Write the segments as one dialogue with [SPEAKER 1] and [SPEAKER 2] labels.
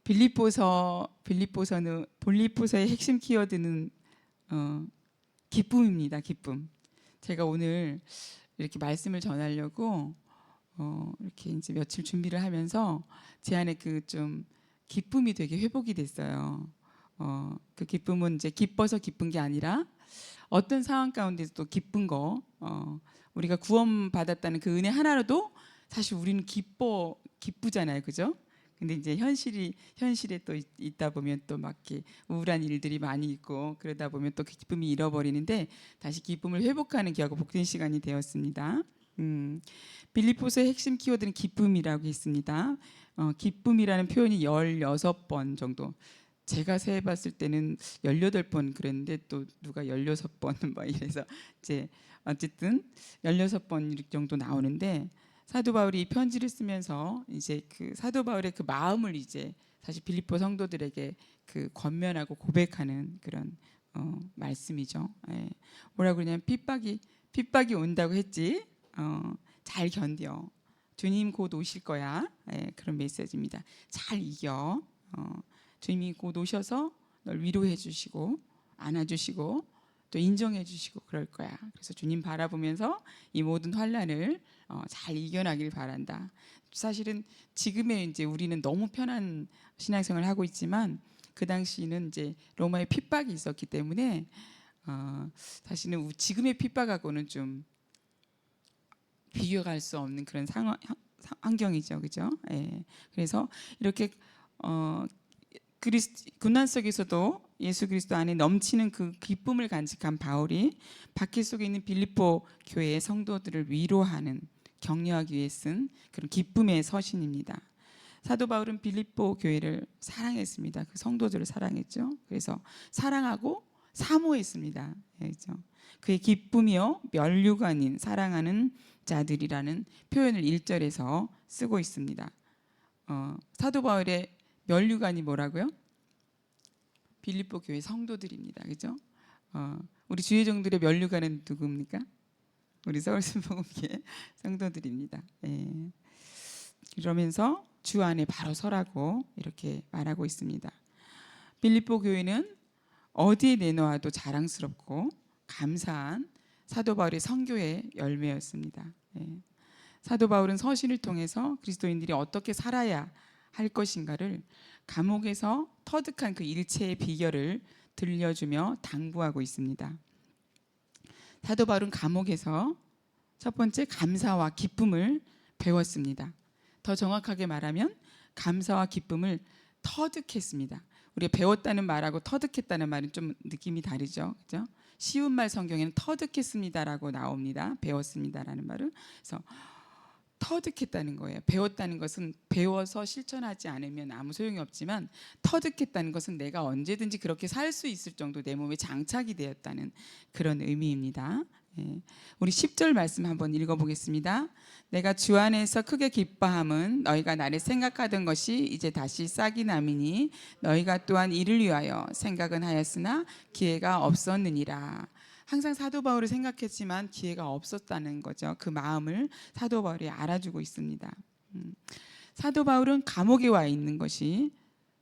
[SPEAKER 1] 빌립보서의 핵심 키워드는 기쁨입니다. 기쁨. 제가 오늘 이렇게 말씀을 전하려고 이렇게 이제 며칠 준비를 하면서 제 안에 그 좀 기쁨이 되게 회복이 됐어요. 그 기쁨은 이제 기뻐서 기쁜 게 아니라 어떤 상황 가운데서 또 기쁜 거, 우리가 구원 받았다는 그 은혜 하나로도 사실 우리는 기쁘잖아요, 그죠? 근데 이제 현실에 또 있다 보면 또 막 이렇게 우울한 일들이 많이 있고 그러다 보면 또 그 기쁨이 잃어버리는데 다시 기쁨을 회복하는 귀하고 복된 시간이 되었습니다. 빌립보서의 핵심 키워드는 기쁨이라고 했습니다. 기쁨이라는 표현이 16번 정도. 제가 세봤을 때는 18번 그랬는데 또 누가 16번 막 이래서 이제 어쨌든 16번 정도 나오는데 사도 바울이 이 편지를 쓰면서 이제 그 사도 바울의 그 마음을 이제 사실 빌립보 성도들에게 그 권면하고 고백하는 그런 말씀이죠. 예. 뭐라고 그러냐면 핍박이 온다고 했지. 잘 견뎌. 주님 곧 오실 거야. 예, 그런 메시지입니다. 잘 이겨. 주님이 곧 오셔서 널 위로해 주시고 안아주시고 또 인정해 주시고 그럴 거야. 그래서 주님 바라보면서 이 모든 환난을 잘 이겨나길 바란다. 사실은 지금의 이제 우리는 너무 편한 신앙생활을 하고 있지만 그 당시는 이제 로마의 핍박이 있었기 때문에 사실은 지금의 핍박하고는 좀 비교할 수 없는 그런 환경이죠, 그죠? 예. 그래서 이렇게 고난 속에서도 예수 그리스도 안에 넘치는 그 기쁨을 간직한 바울이 박해 속에 있는 빌립보 교회의 성도들을 위로하는 격려하기 위해 쓴 그런 기쁨의 서신입니다. 사도 바울은 빌립보 교회를 사랑했습니다. 그 성도들을 사랑했죠. 그래서 사랑하고 사모했습니다. 그렇죠? 그의 기쁨이요 면류가 아닌 사랑하는 자들이라는 표현을 1절에서 쓰고 있습니다. 사도 바울의 면류관이 뭐라고요? 빌립보 교회 성도들입니다. 그죠? 우리 주의종들의 면류관은 누굽니까? 우리 서울순복음교회 성도들입니다. 예. 그러면서 주 안에 바로 서라고 이렇게 말하고 있습니다. 빌립보 교회는 어디에 내놓아도 자랑스럽고 감사한 사도 바울의 선교의 열매였습니다. 예. 사도 바울은 서신을 통해서 그리스도인들이 어떻게 살아야 할 것인가를 감옥에서 터득한 그 일체의 비결을 들려주며 당부하고 있습니다. 사도 바울은 감옥에서 첫 번째 감사와 기쁨을 배웠습니다. 더 정확하게 말하면 감사와 기쁨을 터득했습니다. 우리가 배웠다는 말하고 터득했다는 말은 좀 느낌이 다르죠, 그죠? 쉬운 말 성경에는 터득했습니다라고 나옵니다. 배웠습니다라는 말은. 그래서 터득했다는 거예요. 배웠다는 것은 배워서 실천하지 않으면 아무 소용이 없지만 터득했다는 것은 내가 언제든지 그렇게 살 수 있을 정도 내 몸에 장착이 되었다는 그런 의미입니다. 예. 우리 10절 말씀 한번 읽어보겠습니다. 내가 주 안에서 크게 기뻐함은 너희가 나를 생각하던 것이 이제 다시 싹이 남이니 너희가 또한 이를 위하여 생각은 하였으나 기회가 없었느니라. 항상 사도 바울을 생각했지만 기회가 없었다는 거죠. 그 마음을 사도 바울이 알아주고 있습니다. 사도 바울은 감옥에 와 있는 것이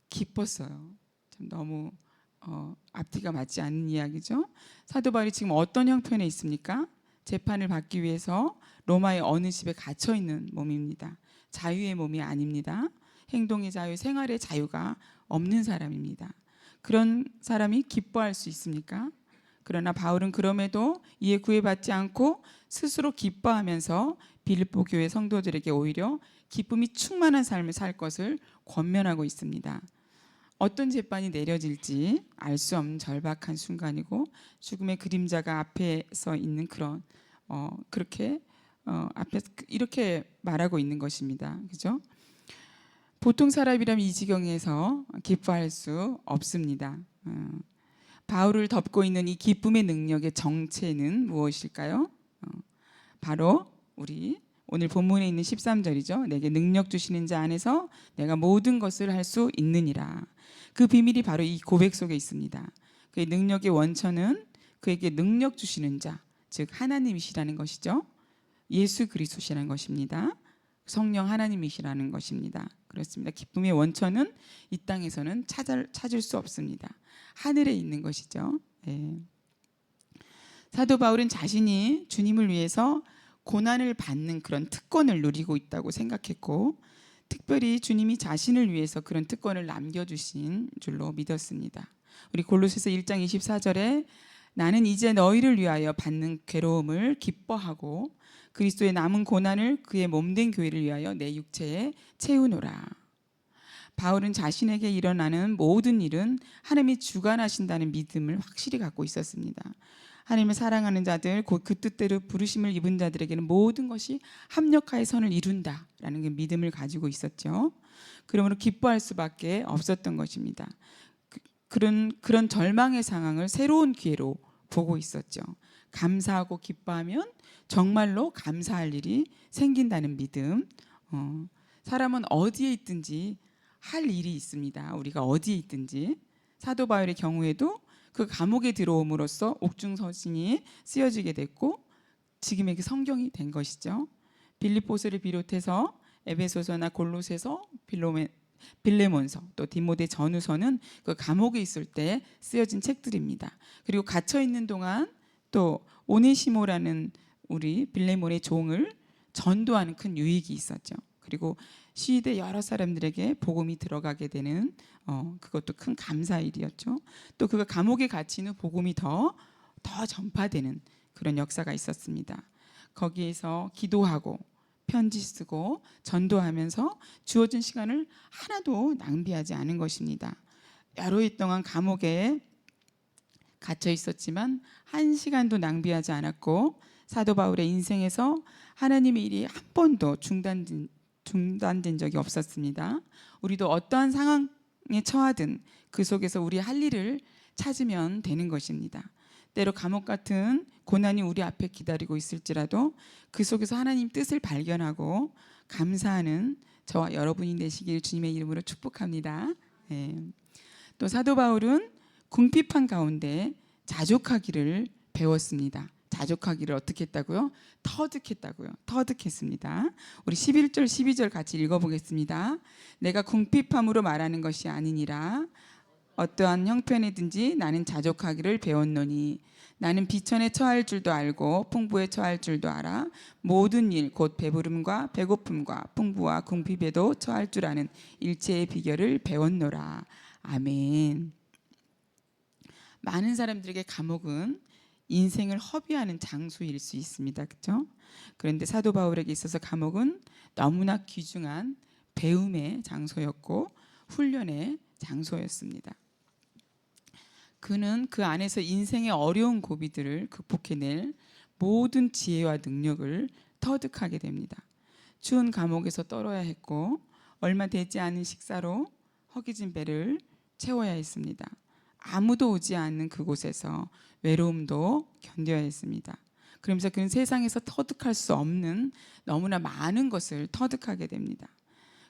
[SPEAKER 1] 기뻤어요. 참 너무 앞뒤가 맞지 않는 이야기죠. 사도 바울이 지금 어떤 형편에 있습니까? 재판을 받기 위해서 로마의 어느 집에 갇혀 있는 몸입니다. 자유의 몸이 아닙니다. 행동의 자유, 생활의 자유가 없는 사람입니다. 그런 사람이 기뻐할 수 있습니까? 그러나 바울은 그럼에도 이에 구애받지 않고 스스로 기뻐하면서 빌립보 교회 성도들에게 오히려 기쁨이 충만한 삶을 살 것을 권면하고 있습니다. 어떤 재판이 내려질지 알 수 없는 절박한 순간이고 죽음의 그림자가 앞에 서 있는 그런 그렇게 앞에 이렇게 말하고 있는 것입니다. 그죠? 보통 사람이라면 이 지경에서 기뻐할 수 없습니다. 바울을 덮고 있는 이 기쁨의 능력의 정체는 무엇일까요? 바로 우리 오늘 본문에 있는 13절이죠. 내게 능력 주시는 자 안에서 내가 모든 것을 할 수 있느니라. 그 비밀이 바로 이 고백 속에 있습니다. 그의 능력의 원천은 그에게 능력 주시는 자, 즉 하나님이시라는 것이죠. 예수 그리스도시라는 것입니다. 성령 하나님이시라는 것입니다. 그렇습니다. 기쁨의 원천은 이 땅에서는 찾을 수 없습니다. 하늘에 있는 것이죠. 예. 사도 바울은 자신이 주님을 위해서 고난을 받는 그런 특권을 누리고 있다고 생각했고, 특별히 주님이 자신을 위해서 그런 특권을 남겨주신 줄로 믿었습니다. 우리 골로새서 1장 24절에 나는 이제 너희를 위하여 받는 괴로움을 기뻐하고 그리스도의 남은 고난을 그의 몸된 교회를 위하여 내 육체에 채우노라. 바울은 자신에게 일어나는 모든 일은 하나님이 주관하신다는 믿음을 확실히 갖고 있었습니다. 하나님을 사랑하는 자들, 곧 그 뜻대로 부르심을 입은 자들에게는 모든 것이 합력하여 선을 이룬다라는 그 믿음을 가지고 있었죠. 그러므로 기뻐할 수밖에 없었던 것입니다. 그런 절망의 상황을 새로운 기회로 보고 있었죠. 감사하고 기뻐하면 정말로 감사할 일이 생긴다는 믿음. 사람은 어디에 있든지 할 일이 있습니다. 우리가 어디에 있든지. 사도 바울의 경우에도 그 감옥에 들어옴으로써 옥중서신이 쓰여지게 됐고 지금의 그 성경이 된 것이죠. 빌립보서를 비롯해서 에베소서나 골로새서, 빌레몬서, 또 디모데 전후서는 그 감옥에 있을 때 쓰여진 책들입니다. 그리고 갇혀 있는 동안 또 오네시모라는 우리 빌레몬의 종을 전도하는 큰 유익이 있었죠. 그리고 시대 여러 사람들에게 복음이 들어가게 되는 그것도 큰 감사의 일이었죠. 또 그가 감옥에 갇힌 후 복음이 더 전파되는 그런 역사가 있었습니다. 거기에서 기도하고 편지 쓰고 전도하면서 주어진 시간을 하나도 낭비하지 않은 것입니다. 여러 해 동안 감옥에 갇혀 있었지만 한 시간도 낭비하지 않았고 사도 바울의 인생에서 하나님의 일이 한 번도 중단된 적이 없었습니다. 우리도 어떠한 상황에 처하든 그 속에서 우리 할 일을 찾으면 되는 것입니다. 때로 감옥 같은 고난이 우리 앞에 기다리고 있을지라도 그 속에서 하나님 뜻을 발견하고 감사하는 저와 여러분이 되시길 주님의 이름으로 축복합니다. 네. 또 사도 바울은 궁핍한 가운데 자족하기를 배웠습니다. 자족하기를 어떻게 했다고요? 터득했습니다. 우리 11절 12절 같이 읽어보겠습니다. 내가 궁핍함으로 말하는 것이 아니니라. 어떠한 형편이든지 나는 자족하기를 배웠노니 나는 비천에 처할 줄도 알고 풍부에 처할 줄도 알아. 모든 일 곧 배부름과 배고픔과 풍부와 궁핍에도 처할 줄 아는 일체의 비결을 배웠노라. 아멘. 많은 사람들에게 감옥은 인생을 허비하는 장소일 수 있습니다. 그렇죠? 그런데 사도 바울에게 있어서 감옥은 너무나 귀중한 배움의 장소였고 훈련의 장소였습니다. 그는 그 안에서 인생의 어려운 고비들을 극복해낼 모든 지혜와 능력을 터득하게 됩니다. 추운 감옥에서 떨어야 했고 얼마 되지 않은 식사로 허기진 배를 채워야 했습니다. 아무도 오지 않는 그곳에서 외로움도 견뎌야 했습니다. 그러면서 그는 세상에서 터득할 수 없는 너무나 많은 것을 터득하게 됩니다.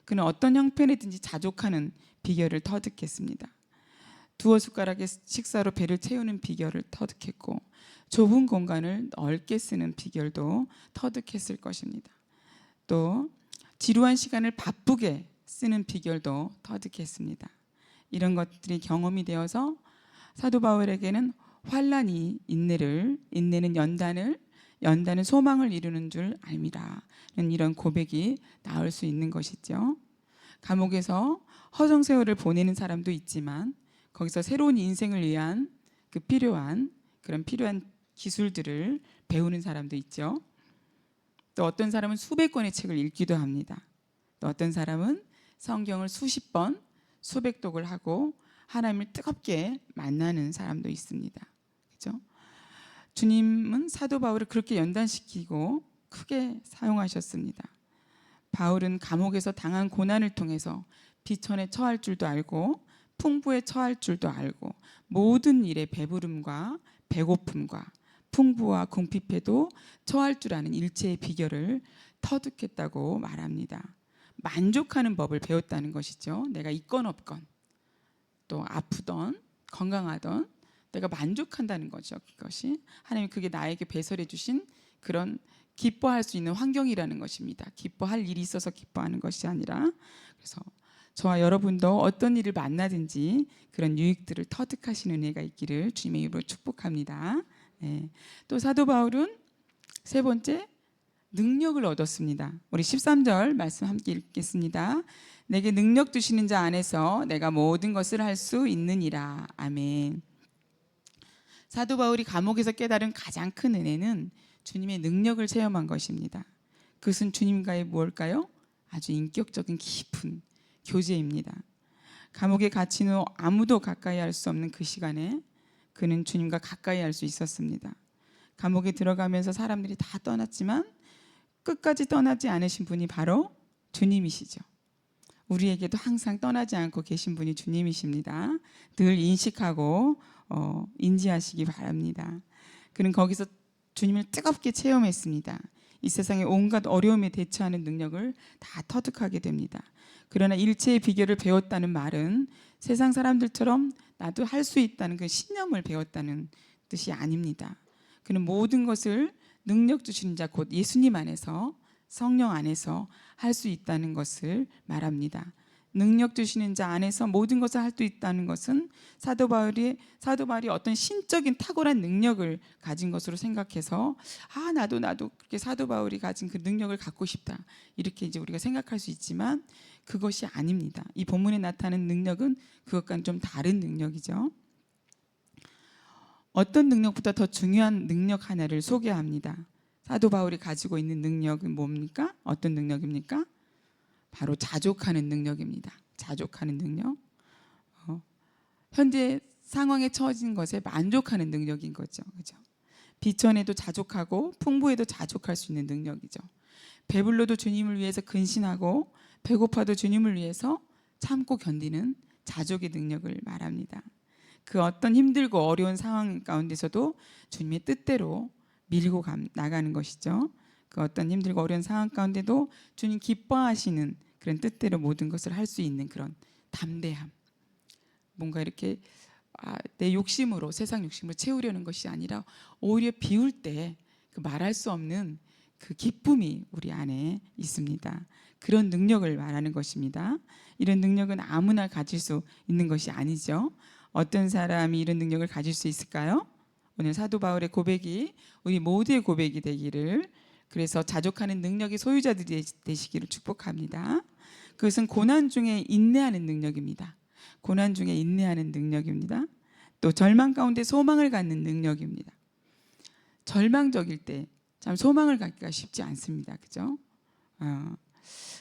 [SPEAKER 1] 그는 어떤 형편이든지 자족하는 비결을 터득했습니다. 두어 숟가락의 식사로 배를 채우는 비결을 터득했고 좁은 공간을 넓게 쓰는 비결도 터득했을 것입니다. 또 지루한 시간을 바쁘게 쓰는 비결도 터득했습니다. 이런 것들이 경험이 되어서 사도 바울에게는 환난이 인내는 연단은 소망을 이루는 줄 알미라. 이런 고백이 나올 수 있는 것이죠. 감옥에서 허송세월을 보내는 사람도 있지만 거기서 새로운 인생을 위한 필요한 기술들을 배우는 사람도 있죠. 또 어떤 사람은 수백 권의 책을 읽기도 합니다. 또 어떤 사람은 성경을 수십 번 수백 독을 하고 하나님을 뜨겁게 만나는 사람도 있습니다. 그렇죠? 주님은 사도 바울을 그렇게 연단시키고 크게 사용하셨습니다. 바울은 감옥에서 당한 고난을 통해서 비천에 처할 줄도 알고 풍부에 처할 줄도 알고 모든 일에 배부름과 배고픔과 풍부와 궁핍에도 처할 줄 아는 일체의 비결을 터득했다고 말합니다. 만족하는 법을 배웠다는 것이죠. 내가 있건 없건 또 아프던 건강하던 내가 만족한다는 거죠. 그것이 하나님이 그게 나에게 배설해 주신 그런 기뻐할 수 있는 환경이라는 것입니다. 기뻐할 일이 있어서 기뻐하는 것이 아니라 그래서 저와 여러분도 어떤 일을 만나든지 그런 유익들을 터득하시는 은혜가 있기를 주님의 이름으로 축복합니다. 네. 또 사도 바울은 세 번째, 능력을 얻었습니다. 우리 13절 말씀 함께 읽겠습니다. 내게 능력 주시는 자 안에서 내가 모든 것을 할 수 있느니라. 아멘. 사도 바울이 감옥에서 깨달은 가장 큰 은혜는 주님의 능력을 체험한 것입니다. 그것은 주님과의 무엇일까요? 아주 인격적인 깊은 교제입니다. 감옥에 갇힌 후 아무도 가까이 할 수 없는 그 시간에 그는 주님과 가까이 할 수 있었습니다. 감옥에 들어가면서 사람들이 다 떠났지만 끝까지 떠나지 않으신 분이 바로 주님이시죠. 우리에게도 항상 떠나지 않고 계신 분이 주님이십니다. 늘 인식하고 인지하시기 바랍니다. 그는 거기서 주님을 뜨겁게 체험했습니다. 이 세상의 온갖 어려움에 대처하는 능력을 다 터득하게 됩니다. 그러나 일체의 비결을 배웠다는 말은 세상 사람들처럼 나도 할 수 있다는 그 신념을 배웠다는 뜻이 아닙니다. 그는 모든 것을 능력 주시는 자 곧 예수님 안에서, 성령 안에서 할 수 있다는 것을 말합니다. 능력 주시는 자 안에서 모든 것을 할 수 있다는 것은 사도 바울이 어떤 신적인 탁월한 능력을 가진 것으로 생각해서 나도 그렇게 사도 바울이 가진 그 능력을 갖고 싶다, 이렇게 이제 우리가 생각할 수 있지만 그것이 아닙니다. 이 본문에 나타나는 능력은 그것과는 좀 다른 능력이죠. 어떤 능력보다 더 중요한 능력 하나를 소개합니다. 사도 바울이 가지고 있는 능력은 뭡니까? 어떤 능력입니까? 바로 자족하는 능력입니다. 자족하는 능력. 현재 상황에 처해진 것에 만족하는 능력인 거죠. 그죠? 비천에도 자족하고 풍부에도 자족할 수 있는 능력이죠. 배불러도 주님을 위해서 근신하고 배고파도 주님을 위해서 참고 견디는 자족의 능력을 말합니다. 그 어떤 힘들고 어려운 상황 가운데서도 주님의 뜻대로 밀고 나가는 것이죠. 그 어떤 힘들고 어려운 상황 가운데도 주님 기뻐하시는 그런 뜻대로 모든 것을 할 수 있는 그런 담대함. 뭔가 이렇게 내 욕심으로, 세상 욕심으로 채우려는 것이 아니라 오히려 비울 때 그 말할 수 없는 그 기쁨이 우리 안에 있습니다. 그런 능력을 말하는 것입니다. 이런 능력은 아무나 가질 수 있는 것이 아니죠. 어떤 사람이 이런 능력을 가질 수 있을까요? 오늘 사도 바울의 고백이 우리 모두의 고백이 되기를, 그래서 자족하는 능력의 소유자들이 되시기를 축복합니다. 그것은 고난 중에 인내하는 능력입니다. 고난 중에 인내하는 능력입니다. 또 절망 가운데 소망을 갖는 능력입니다. 절망적일 때 참 소망을 갖기가 쉽지 않습니다. 그죠?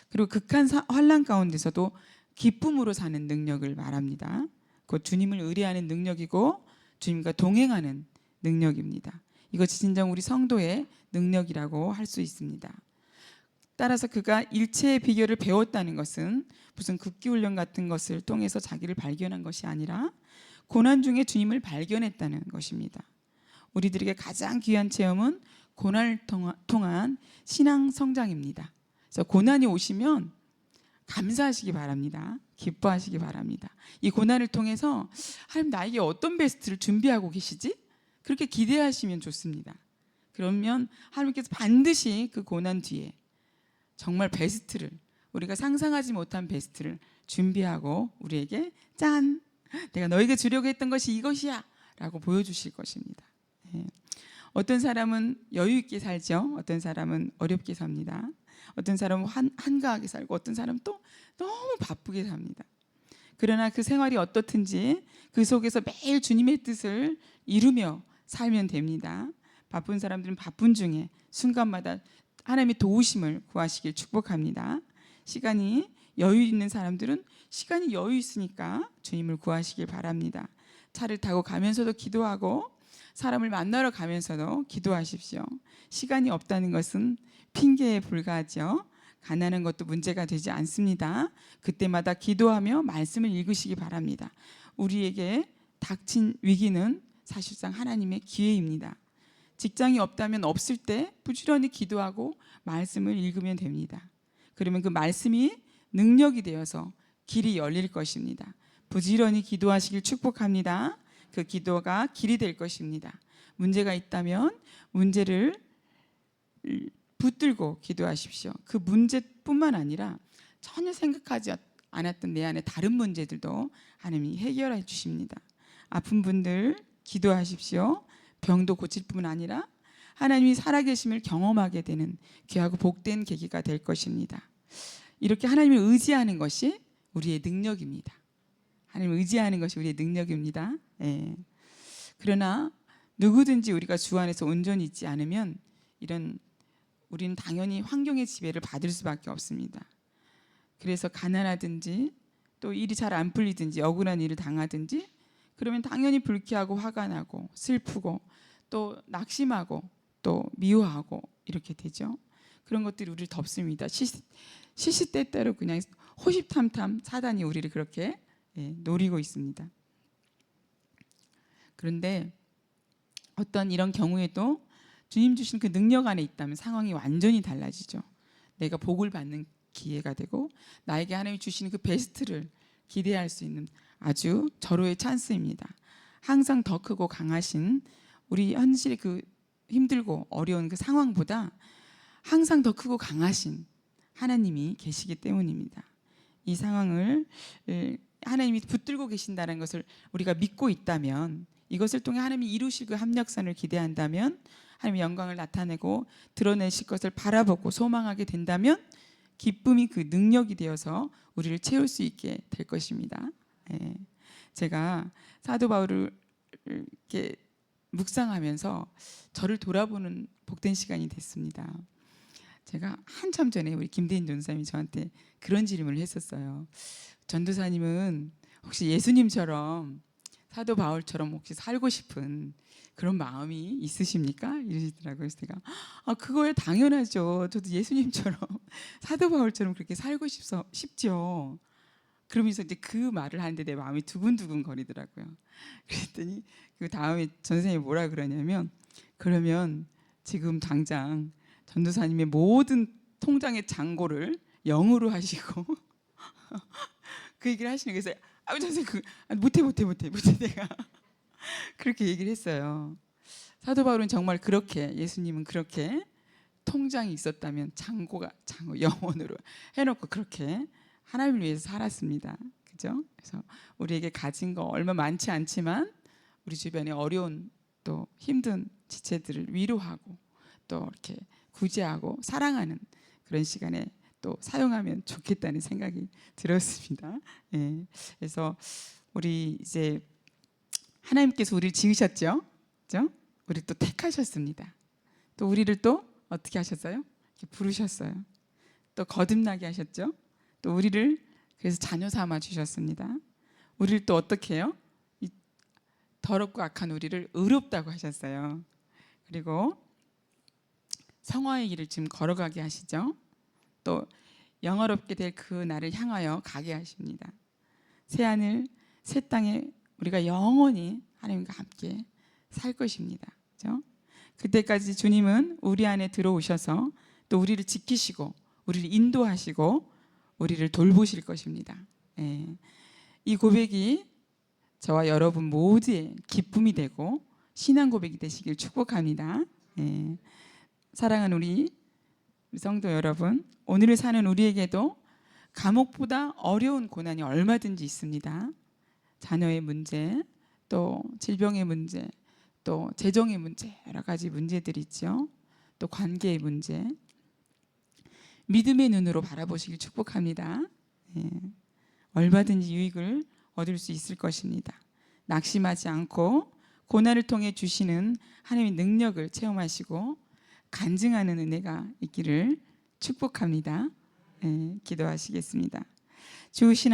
[SPEAKER 1] 그리고 극한 환난 가운데서도 기쁨으로 사는 능력을 말합니다. 곧 주님을 의뢰하는 능력이고 주님과 동행하는 능력입니다. 이것이 진정 우리 성도의 능력이라고 할 수 있습니다. 따라서 그가 일체의 비결을 배웠다는 것은 무슨 극기훈련 같은 것을 통해서 자기를 발견한 것이 아니라 고난 중에 주님을 발견했다는 것입니다. 우리들에게 가장 귀한 체험은 고난을 통한 신앙 성장입니다. 그래서 고난이 오시면 감사하시기 바랍니다. 기뻐하시기 바랍니다. 이 고난을 통해서 하나님 나에게 어떤 베스트를 준비하고 계시지? 그렇게 기대하시면 좋습니다. 그러면 하나님께서 반드시 그 고난 뒤에 정말 베스트를, 우리가 상상하지 못한 베스트를 준비하고 우리에게 짠! 내가 너에게 주려고 했던 것이 이것이야! 라고 보여주실 것입니다. 어떤 사람은 여유 있게 살죠. 어떤 사람은 어렵게 삽니다. 어떤 사람은 한가하게 살고 어떤 사람은 또 너무 바쁘게 삽니다. 그러나 그 생활이 어떻든지 그 속에서 매일 주님의 뜻을 이루며 살면 됩니다. 바쁜 사람들은 바쁜 중에 순간마다 하나님의 도우심을 구하시길 축복합니다. 시간이 여유 있는 사람들은 시간이 여유 있으니까 주님을 구하시길 바랍니다. 차를 타고 가면서도 기도하고 사람을 만나러 가면서도 기도하십시오. 시간이 없다는 것은 핑계에 불과하죠. 가난한 것도 문제가 되지 않습니다. 그때마다 기도하며 말씀을 읽으시기 바랍니다. 우리에게 닥친 위기는 사실상 하나님의 기회입니다. 직장이 없다면 없을 때 부지런히 기도하고 말씀을 읽으면 됩니다. 그러면 그 말씀이 능력이 되어서 길이 열릴 것입니다. 부지런히 기도하시길 축복합니다. 그 기도가 길이 될 것입니다. 문제가 있다면 문제를 붙들고 기도하십시오. 그 문제뿐만 아니라 전혀 생각하지 않았던 내 안에 다른 문제들도 하나님이 해결해 주십니다. 아픈 분들 기도하십시오. 병도 고칠 뿐 아니라 하나님이 살아계심을 경험하게 되는 귀하고 복된 계기가 될 것입니다. 이렇게 하나님을 의지하는 것이 우리의 능력입니다. 하나님을 의지하는 것이 우리의 능력입니다. 예. 그러나 누구든지 우리가 주 안에서 온전히 있지 않으면 우리는 당연히 환경의 지배를 받을 수밖에 없습니다. 그래서 가난하든지 또 일이 잘 안 풀리든지 억울한 일을 당하든지 그러면 당연히 불쾌하고 화가 나고 슬프고 또 낙심하고 또 미워하고 이렇게 되죠. 그런 것들이 우리를 덮습니다. 시시때때로 그냥 호시탐탐 사단이 우리를 그렇게 노리고 있습니다. 그런데 어떤 이런 경우에도 주님 주신 그 능력 안에 있다면 상황이 완전히 달라지죠. 내가 복을 받는 기회가 되고 나에게 하나님이 주시는 그 베스트를 기대할 수 있는 아주 절호의 찬스입니다. 항상 더 크고 강하신 우리 현실의 그 힘들고 어려운 그 상황보다 항상 더 크고 강하신 하나님이 계시기 때문입니다. 이 상황을 하나님이 붙들고 계신다는 것을 우리가 믿고 있다면, 이것을 통해 하나님이 이루실 그 합력선을 기대한다면, 하나님의 영광을 나타내고 드러내실 것을 바라보고 소망하게 된다면 기쁨이 그 능력이 되어서 우리를 채울 수 있게 될 것입니다. 제가 사도 바울을 이렇게 묵상하면서 저를 돌아보는 복된 시간이 됐습니다. 제가 한참 전에 우리 김대인 전사님이 저한테 그런 질문을 했었어요. 전도사님은 혹시 예수님처럼 사도 바울처럼 혹시 살고 싶은 그런 마음이 있으십니까? 이러시더라고요. 그래서 제가 그거야 당연하죠. 저도 예수님처럼 사도 바울처럼 그렇게 살고 싶죠. 그러면서 이제 그 말을 하는데 내 마음이 두근두근 거리더라고요. 그랬더니 그 다음에 전선생님이 뭐라 그러냐면, 그러면 지금 당장 전도사님의 모든 통장의 잔고를 0으로 하시고 그 얘기를 하시는 거예요. 그래서 전선생님 못해 내가 그렇게 얘기를 했어요. 사도 바울은 정말 그렇게, 예수님은 그렇게 통장이 있었다면 잔고 0원으로 해놓고 그렇게 하나님을 위해서 살았습니다. 그죠? 그래서 우리에게 가진 거 얼마 많지 않지만 우리 주변에 어려운 또 힘든 지체들을 위로하고 또 이렇게 구제하고 사랑하는 그런 시간에 또 사용하면 좋겠다는 생각이 들었습니다. 그래서 우리 이제 하나님께서 우리를 지으셨죠, 그죠? 우리 또 택하셨습니다. 또 우리를 또 어떻게 하셨어요? 이렇게 부르셨어요. 또 거듭나게 하셨죠. 또 우리를 그래서 자녀 삼아 주셨습니다. 우리를 또 어떻게 해요? 이 더럽고 악한 우리를 의롭다고 하셨어요. 그리고 성화의 길을 지금 걸어가게 하시죠. 또 영화롭게 될 그 날을 향하여 가게 하십니다. 새 하늘 새 땅에 우리가 영원히 하나님과 함께 살 것입니다. 그렇죠? 그때까지 주님은 우리 안에 들어오셔서 또 우리를 지키시고 우리를 인도하시고 우리를 돌보실 것입니다. 이 고백이 저와 여러분 모두의 기쁨이 되고 신앙 고백이 되시길 축복합니다. 사랑하는 우리 성도 여러분, 오늘을 사는 우리에게도 감옥보다 어려운 고난이 얼마든지 있습니다. 자녀의 문제, 또 질병의 문제, 또 재정의 문제, 여러 가지 문제들이 있죠. 또 관계의 문제, 믿음의 눈으로 바라보시길 축복합니다. 얼마든지 유익을 얻을 수 있을 것입니다. 낙심하지 않고 고난을 통해 주시는 하나님의 능력을 체험하시고 간증하는 은혜가 있기를 축복합니다. 기도하시겠습니다. 주신